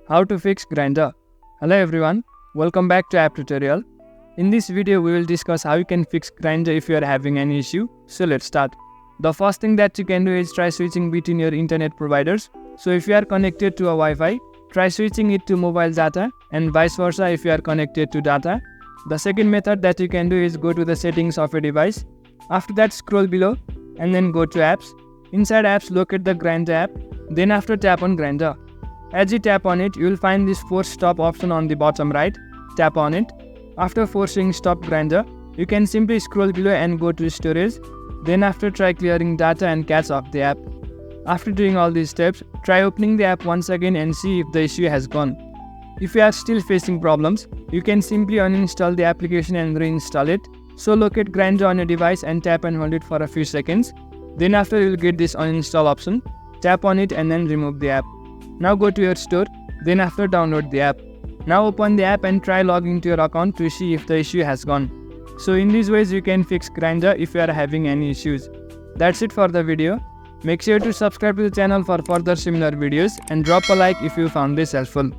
How to fix Grindr. Hello everyone, welcome back to app tutorial. In this video we will discuss how you can fix Grindr if you are having any issue. So let's start. The first thing that you can do is try switching between your internet providers. So if you are connected to a Wi-Fi, try switching it to mobile data, and vice versa if you are connected to data. The second method that you can do is go to the settings of a device. After that, scroll below and then go to apps. Inside apps, locate the Grindr app. Then after, tap on Grindr. As you tap on it, you will find this force stop option on the bottom right. Tap on it. After forcing stop Grindr, you can simply scroll below and go to storage. Then after, try clearing data and cache off the app. After doing all these steps, try opening the app once again and see if the issue has gone. If you are still facing problems, you can simply uninstall the application and reinstall it. So locate Grindr on your device and tap and hold it for a few seconds. Then after, you will get this uninstall option. Tap on it and then remove the app. Now go to your store, then after download the app. Now open the app and try logging to your account to see if the issue has gone. So in these ways you can fix Grindr if you are having any issues. That's it for the video. Make sure to subscribe to the channel for further similar videos and drop a like if you found this helpful.